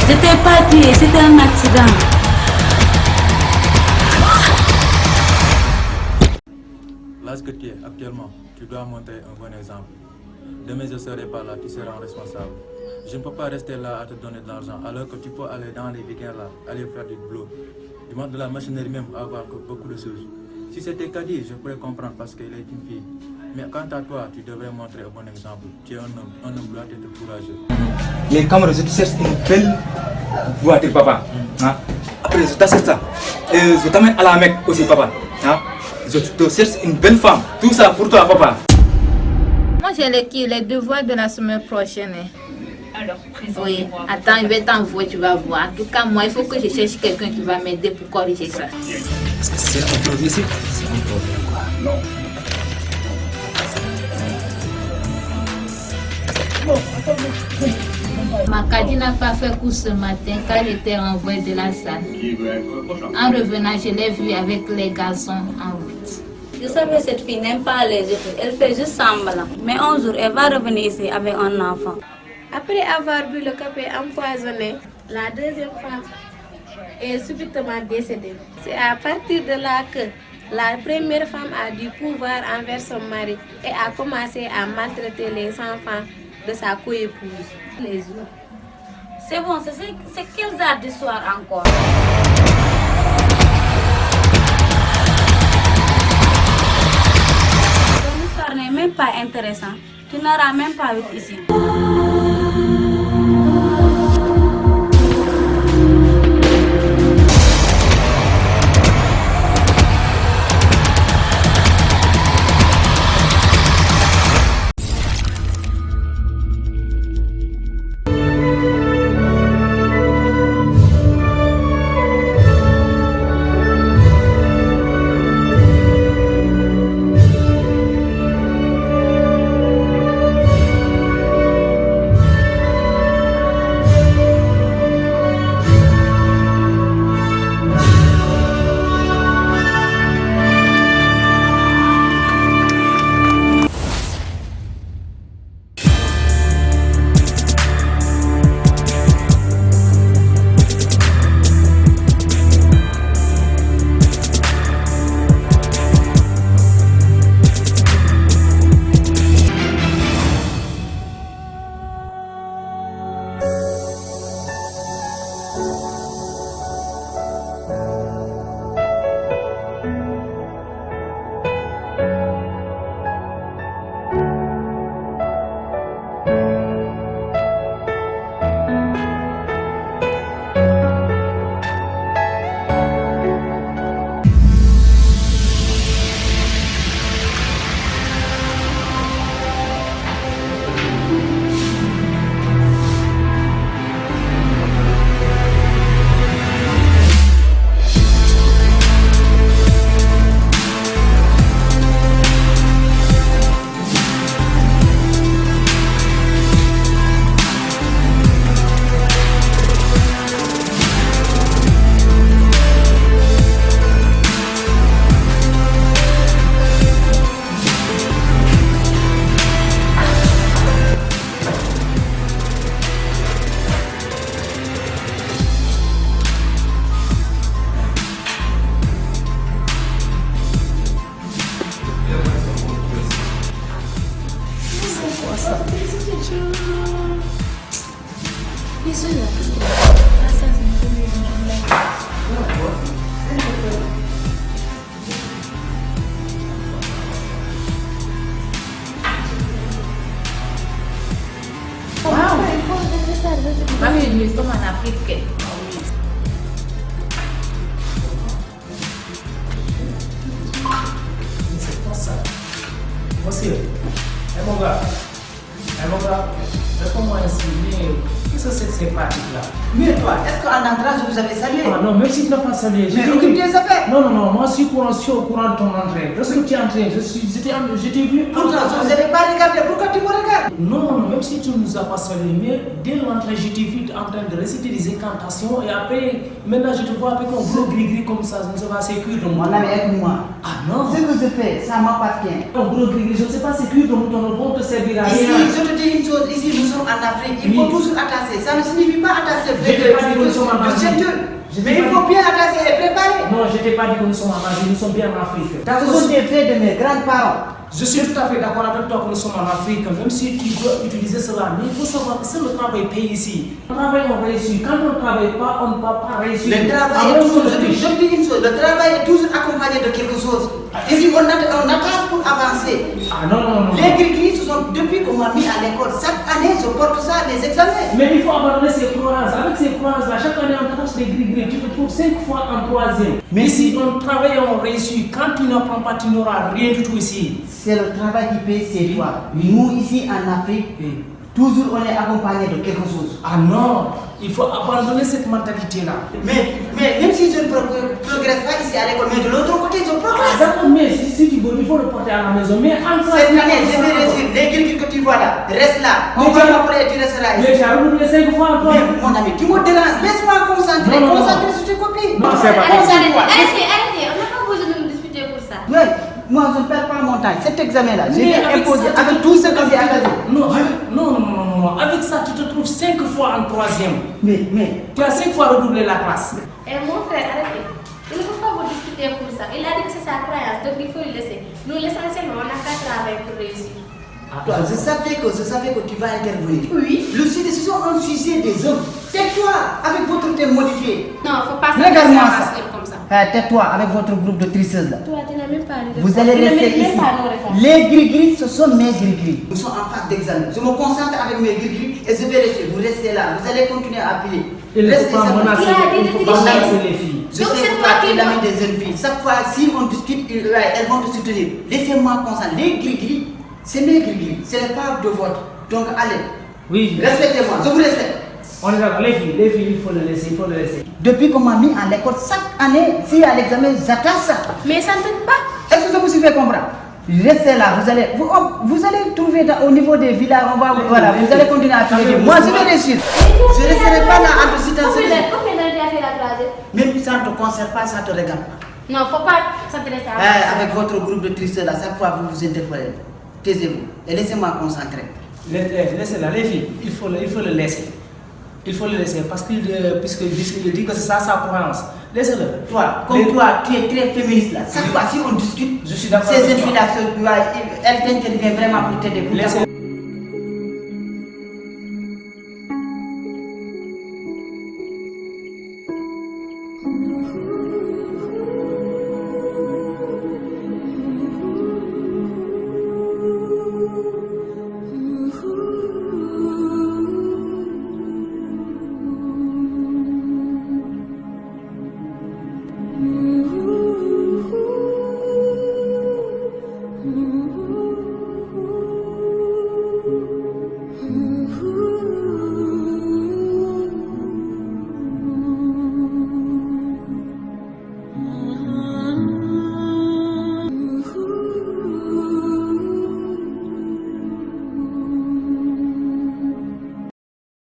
Je t'ai pas tué, c'était un accident. Là, ce que tu es actuellement, tu dois montrer un bon exemple. Demain, je ne serai pas là, tu seras responsable. Je ne peux pas rester là à te donner de l'argent alors que tu peux aller dans les week-ends là, aller faire du boulot. Du monde de la machinerie même, avoir beaucoup de choses. Si c'était Kadi, je pourrais comprendre parce qu'elle est une fille. Mais quant à toi, tu devrais montrer un bon exemple. Tu es un homme doit être courageux. Les camarades, je te cherche une belle voiture, papa. Hein? Après, je t'achète ça. Et je t'amène à la Mecque aussi, papa. Hein? Je te cherche une belle femme. Tout ça pour toi, papa. Moi, j'ai les devoirs de la semaine prochaine. Alors, Oui, attends, je vais t'envoyer, tu vas voir. En tout cas, moi, il faut que je cherche quelqu'un qui va m'aider pour corriger ça. Est-ce que c'est un problème ici? C'est un problème, quoi. Non. Ma Kadi n'a pas fait coup ce matin quand elle était renvoyée de la salle. En revenant, je l'ai vue avec les garçons en route. Je savais cette fille n'aime pas les autres, elle fait juste semblant. Mais un jour, elle va revenir ici avec un enfant. Après avoir bu le café empoisonné, la deuxième femme est subitement décédée. C'est à partir de là que la première femme a du pouvoir envers son mari et a commencé à maltraiter les enfants de sa coépouse. Les autres. C'est bon, c'est quel genre d'histoire encore? Ton histoire n'est même pas intéressante. Tu n'auras même pas eu ici. Nous sommes en Afrique. C'est pas ça. Monsieur, mon gars, réponds-moi ainsi, mais qu'est-ce que c'est que ces pratiques-là? Mais toi, est-ce qu'en entrant, je vous avais salué? Ah non, même si tu n'as pas salué. Mais occupe tes affaires. Non, moi je suis au courant de ton entrée. Lorsque tu es entré, je t'ai vu. Pourtant, je ne vous avais pas regardé. Pourquoi tu me regardes? Non, même si tu ne nous as pas salué, mais dès l'entrée, je t'ai vu en train de réciter des incantations et après, maintenant je te vois avec un gros gris-gris comme ça, je ne sais pas c'est cuir de mouton. Mon ami, écoute-moi. Ah non? Ce que je fais, ça m'appartient. Un gros gris-gris, je ne sais pas c'est cuir de mouton, on te servira à rien. Ici, je te dis une chose, ici nous sommes en Afrique, il faut toujours attention attacher. Ça ne signifie pas attacher. Je t'ai pas dit que nous sommes en de Asie. ceinture. Je t'ai Mais il pas faut dit- bien attacher et préparer. Non, je t'ai pas dit que nous sommes en Asie, nous sommes bien en Afrique. Ce sont des faits de mes grands-parents. Je suis tout à fait d'accord avec toi que nous sommes en Afrique, même si tu dois utiliser cela. Mais il faut savoir que c'est le travail payé ici. Le travail, on réussit. Quand on ne travaille pas, on ne va pas réussir. Le travail Ah, est même toujours, sur le je dis une chose, le travail est toujours accompagné de quelque chose. Ici, on attache pour avancer. Ah non, non, non. Les gris ce sont depuis qu'on m'a mis à l'école. Chaque année, je porte ça, les examens. Mais il faut abandonner ces croyances. Avec ces croyances-là, chaque année, on t'attache des gris-gris. Tu te trouves 5 fois en 3e. Mais ici, on travaille et on réussit. Quand tu n'apprends pas, tu n'auras rien du tout ici. C'est le travail qui paye ses droits. Nous, ici en Afrique, toujours on est accompagné de quelque chose. Ah non, il faut abandonner cette mentalité-là. Mais même si je ne progresse pas ici à l'école, mais de l'autre côté, je Ah, progresse. d'accord, mais si tu veux, il faut le porter à la maison. Mais en France, Cette année, je vais réussir. Les gris que tu vois là, reste là. On va m'appeler, tu resteras Mais ici. tu as renouvelé 5 fois en 3. Mais mon ami, tu me déranges. Laisse-moi concentrer. Non, non, non. Concentrer sur tes copines. Non, c'est pas Arrêtez, arrêtez. On n'a pas besoin de nous disputer pour ça. Oui, moi je ne perds pas mon temps. Cet examen-là, je Mais vais avec imposer ça, avec tout ce que j'ai attaché. Non. Avec ça, tu te trouves 5 fois en 3e. Mais, Tu as 5 fois redoublé la classe. Et mon frère, arrêtez. Il ne faut pas vous discuter pour ça. Il a dit que c'est sa croyance, donc il faut le laisser. Nous, l'essentiel, on n'a qu'à travailler pour réussir. toi, je savais que tu vas intervenir. Oui. Le sujet, ce sont un sujet des hommes. Tais-toi avec votre thème modifié. Non, il ne faut pas Regarde-moi s'intéresser ça. comme ça. Tais-toi avec votre groupe de triceuses là. Toi, tu n'as même pas de Vous allez rester ici. Les gris-gris, ce sont mes gris-gris. Nous sommes en phase d'examen. Je me concentre avec mes gris-gris et je vais rester. Vous restez là. Vous allez continuer à appuyer. Il ne Restez faut pas simplement. menacer, il ne faut pas menacer les filles. Je Donc, sais c'est que toi tu es qui l'ami dois- des jeunes filles. Chaque fois, si on discute, elles vont te soutenir. Laissez-moi concentrer. Les gris-gris, c'est mes gris-gris. Ce n'est pas de votre. Donc, allez. Oui, Respectez-moi. Je vous respecte. on est d'accord. Les filles, il faut le laisser. Depuis qu'on m'a mis à l'école, chaque année, s'il y a l'examen, j'attends ça. Mais ça ne t'aide pas. Est-ce que ça vous suffit comprendre? Restez là, vous allez trouver au niveau des villas, voilà, vous allez continuer à trouver. Moi, je vais réussir. Je ne resterai pas là en te citant ce que- Combien d'années tu as fait la troisième? Même ça ne te concerne pas, ça ne te regarde pas. Non, il ne faut pas s'intéresser à ça. Avec votre groupe de tristes là, chaque fois vous vous interpellez. Taisez-vous et laissez-moi concentrer. Laissez-la, les filles, il faut le laisser. Il faut le laisser parce qu'il puisqu'il dit que c'est ça sa croyance. Laissez-le. Toi, comme toi, tu es très féministe là. Chaque fois, si on discute, Je suis d'accord ces avec toi. filles-là, elles t'interviennent vraiment pour t'aider. pour Laissez-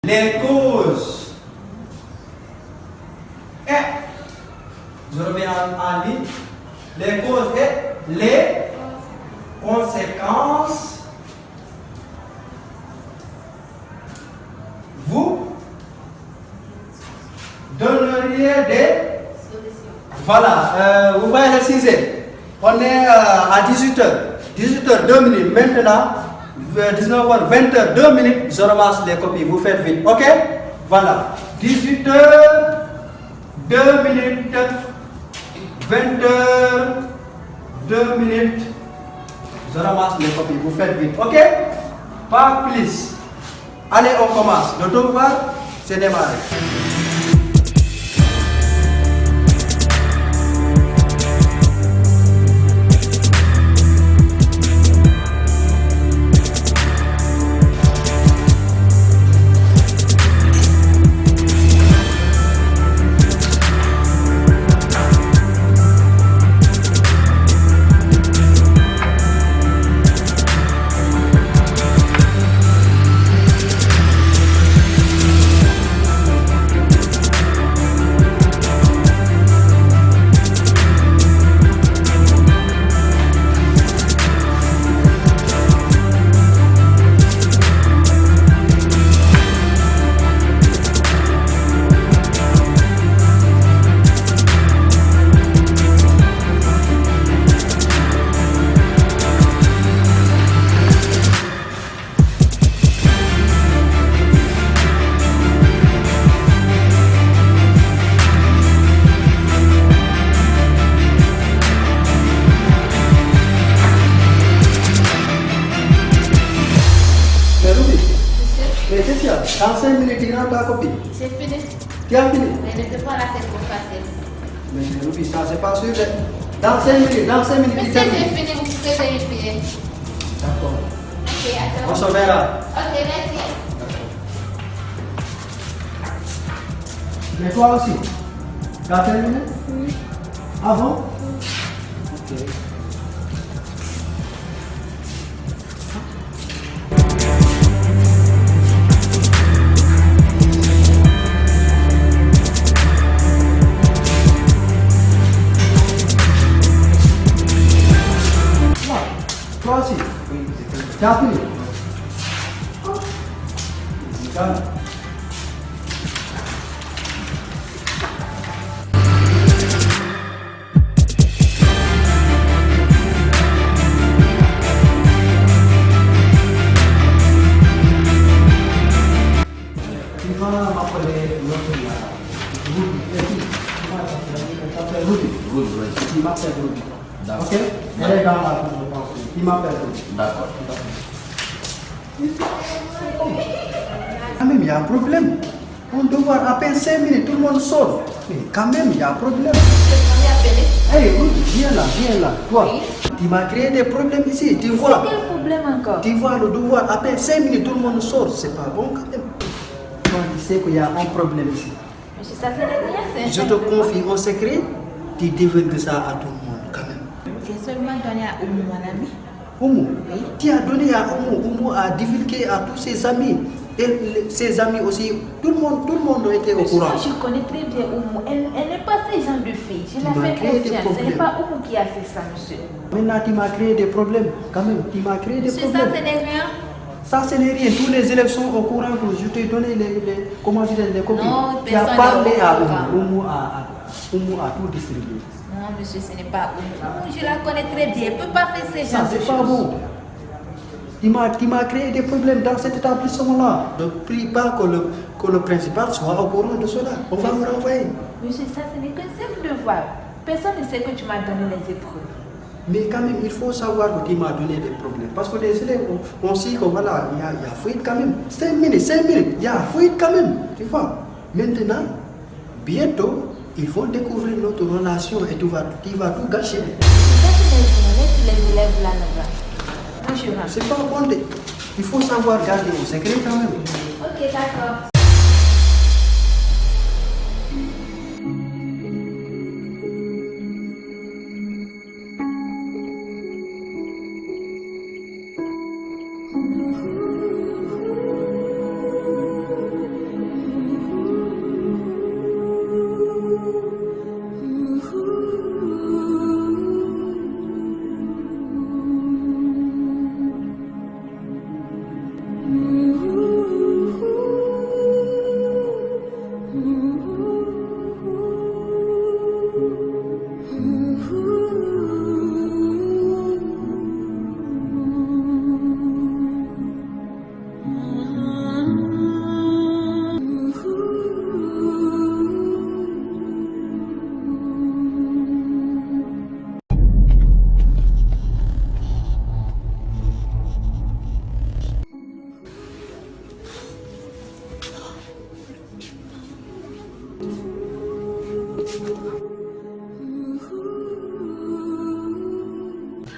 Les causes. Et, je reviens en ligne. Les causes et les conséquences. Vous donneriez des... Voilà, vous voyez le sujet. On est à 18h. 18h, 2 minutes. Maintenant, 19h, 20h, 2 minutes, je ramasse les copies. Vous faites vite. Ok? Voilà. 18h, 2 minutes. 20h, 2 minutes. Je ramasse les copies. Vous faites vite. Ok? Pas plus. Allez, on commence. Le devoir, c'est démarré. Dans 5 minutes, tu rends ta copie. C'est fini. Tu as fini? Mais ne te pas la tête pour passer. Mais Ruby, ça c'est pas sûr. Dans 5 minutes, Mais tu si termines. j'ai fini, vous pouvez vérifier. D'accord. Ok, On attends. se verra. Ok, merci. Mais toi aussi, tu as terminé? Oui. Ah bon? Ok. Toi aussi? Oui. Tu as fini? Calme. Tu vas m'appeler l'autre là. Ruby. Tu m'appelles Ruby. Ok? Elle est dans la cour, je pense. Tu m'appelles Ruby. D'accord. Quand même, il y a un problème. On doit voir à peine 5 minutes, tout le monde sort. Mais quand même, il y a un problème. Hey, Ruby, viens là. Toi, tu m'as créé des problèmes ici. Tu vois. Quel problème encore? Tu vois le devoir, à peine 5 minutes, tout le monde sort. C'est pas bon quand même. Toi, tu sais qu'il y a un problème ici. Monsieur, ça fait rien, Je te confie mon secret, tu divulgues ça à tout le monde quand même. C'est seulement donné à Oumou, mon ami. Oumou, tu as donné à Oumou, Oumou a divulgué à tous ses amis. Et ses amis aussi, tout le monde était au courant. Je connais très bien Oumou. Elle n'est pas ce genre de fille. Je Tu la m'as fais créé des confiance. Ce n'est problèmes. pas Oumou qui a fait ça, monsieur. Maintenant, tu m'as créé des problèmes. Quand même, tu m'as créé des Monsieur, ça, problèmes. ce n'est rien. Ça, ce n'est rien. Tous les élèves sont au courant que je t'ai donné comment dire, les copies. Non, Tu as personne parlé n'est au à courant. Oumou a tout distribué. Non, monsieur, ce n'est pas Oumou. Je la connais très bien. Elle ne peut pas faire ce Ça, genre de c'est pas choses. bon. Tu m'as créé des problèmes dans cet établissement-là. Ne prie pas que le principal soit au courant de cela. On va me renvoyer. Monsieur, ça, ce n'est qu'un simple devoir. Personne ne sait que tu m'as donné les épreuves. Mais quand même, il faut savoir que tu m'as donné des problèmes. Parce que les élèves, on sait que voilà, il y a fuite quand même. 5 minutes, il y a fuite quand même. Tu vois. Maintenant, bientôt, ils vont découvrir notre relation et tu vas tout gâcher. Ça, ce n'est rien. Laisse les élèves là-bas. Moi, je rentre. C'est pas bon. Il faut savoir garder au secret quand même. Ok, d'accord.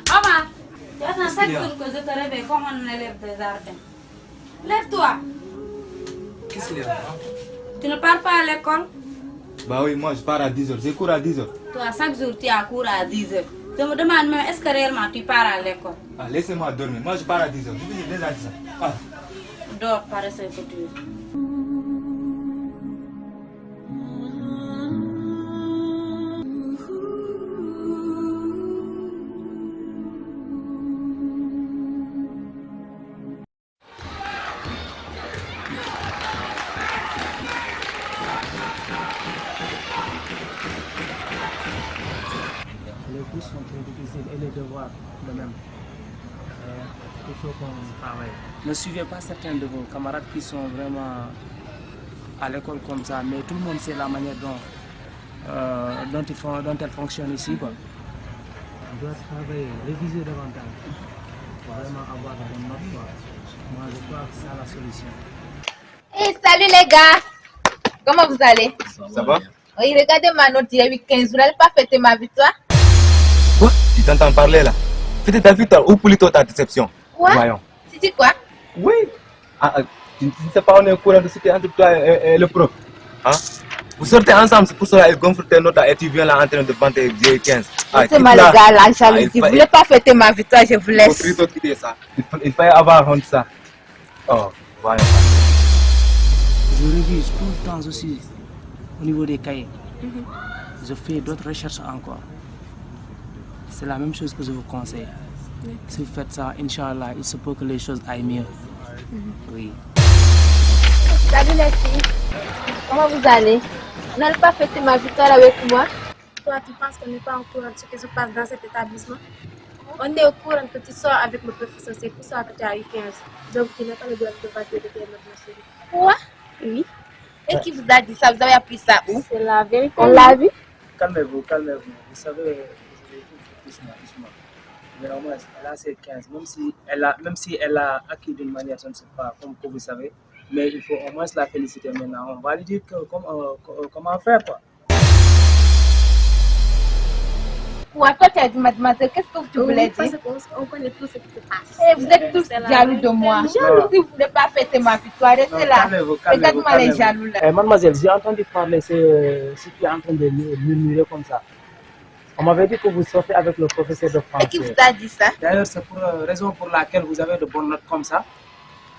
Maman, tu attends chaque jour que je te réveille comme un élève des jardins. Lève-toi. Qu'est-ce qu'il y a? Tu ne pars pas à l'école? Bah oui, moi je pars à 10h. J'ai cours à 10h. Toi, chaque jour, tu as cours à 10 h. Je me demande même, est-ce que réellement tu pars à l'école? Ah, laissez-moi dormir. Moi je pars à 10h. Je vous ai déjà dit ça. Ah. Dors, paresseux que tu es. Les cours sont très difficiles et les devoirs de même. Il faut qu'on travaille. Ne suivez pas certains de vos camarades qui sont vraiment à l'école comme ça, mais tout le monde sait la manière dont elles fonctionnent ici, quoi. On doit travailler, réviser davantage pour vraiment avoir de bonnes notes, quoi. Moi, je crois que c'est la solution. Et Salut les gars. Comment vous allez? Ça va? Oui, regardez ma note, il y a eu 15. Vous n'allez pas fêter ma victoire? Quoi? Tu t'entends parler là? Fêter ta victoire ou plutôt ta déception? Quoi? Voyons. Tu dis quoi? Oui. Tu ne sais pas, on est au courant de ce qui est entre toi et le prof. Hein? Vous sortez ensemble, c'est pour cela qu'il gonfle tes notes et tu viens là en train de vendre tes vieilles 15. C'est mal les gars, là, si vous ne voulez pas fêter ma victoire, je vous laisse. Il faut quitter ça. Il fallait avoir honte ça. Oh, voyons. Je révise tout le temps aussi au niveau des cahiers. Je fais d'autres recherches encore. C'est la même chose que je vous conseille. Si vous faites ça, Inch'Allah, il se peut que les choses aillent mieux. Oui. Salut les filles. Comment vous allez? Vous n'allez pas fêter ma victoire avec moi? Toi, tu penses qu'on n'est pas au courant de ce qui se passe dans cet établissement? On est au courant que tu sors avec le professeur, c'est pour ça que tu as eu 15. Donc tu n'as pas le droit de battre de tes notes, ma chérie. Quoi? Oui. Et qui vous a dit ça? Vous avez appris ça où? C'est la vérité. On l'a vu? Calmez-vous, calmez-vous. Vous savez, vous avez tout doucement. Mais au moins, elle a ses 15. Même si elle a acquis d'une manière, je ne sais pas, comme vous savez. Mais il faut au moins la féliciter maintenant. On va lui dire comment faire, quoi. Ouais, toi, tu as dit, mademoiselle, qu'est-ce que tu voulais dire? Parce qu'on connaît tout ce qui se passe. Et vous êtes tous jaloux de moi. Jaloux si vous ne voulez pas fêter ma victoire. Restez là. Regarde-moi les jaloux là. Mademoiselle, j'ai entendu parler ce qui est en train de murmurer comme ça. On m'avait dit que vous sortez avec le professeur de français. Et qui vous a dit ça? D'ailleurs, c'est pour raison pour laquelle vous avez de bonnes notes comme ça.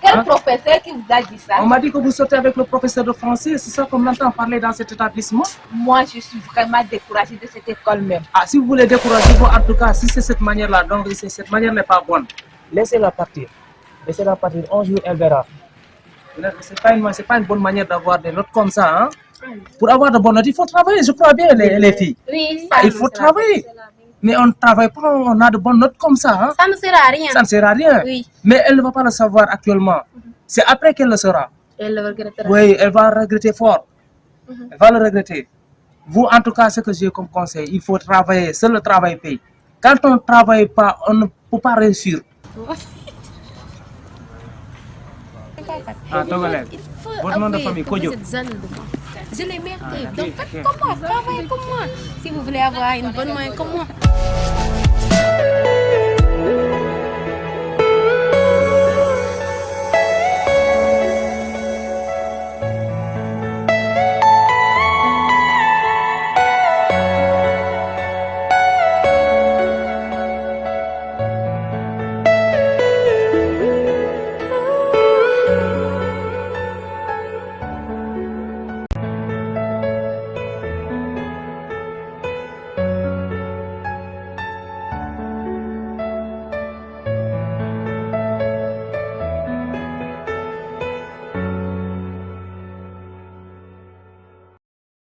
Quel professeur qui vous a dit ça? On m'a dit que vous sortez avec le professeur de français. C'est ça qu'on entend parler dans cet établissement. Moi, je suis vraiment découragée de cette école même. Ah, si vous voulez décourager, en tout cas, si c'est cette manière-là, donc cette manière n'est pas bonne, laissez-la partir. Laissez-la partir. Un jour, elle verra. C'est pas une bonne manière d'avoir des notes comme ça. Hein? Pour avoir de bonnes notes, il faut travailler. Je crois bien, les filles. Oui, il faut travailler. Mais on ne travaille pas, on a de bonnes notes comme ça. Hein? Ça ne sert à rien. Ça ne sert à rien. Oui. Mais elle ne va pas le savoir actuellement. C'est après qu'elle le saura. Elle le regrettera. Oui, elle va regretter fort. Elle va le regretter. Vous, en tout cas, ce que j'ai comme conseil, il faut travailler. Seul le travail paye. Quand on ne travaille pas, on ne peut pas réussir. Ah, votre nom de famille, Kodjo. Je l'ai mérité. Donc faites comme moi, travaillez comme moi. Si vous voulez avoir une bonne moyenne comme moi.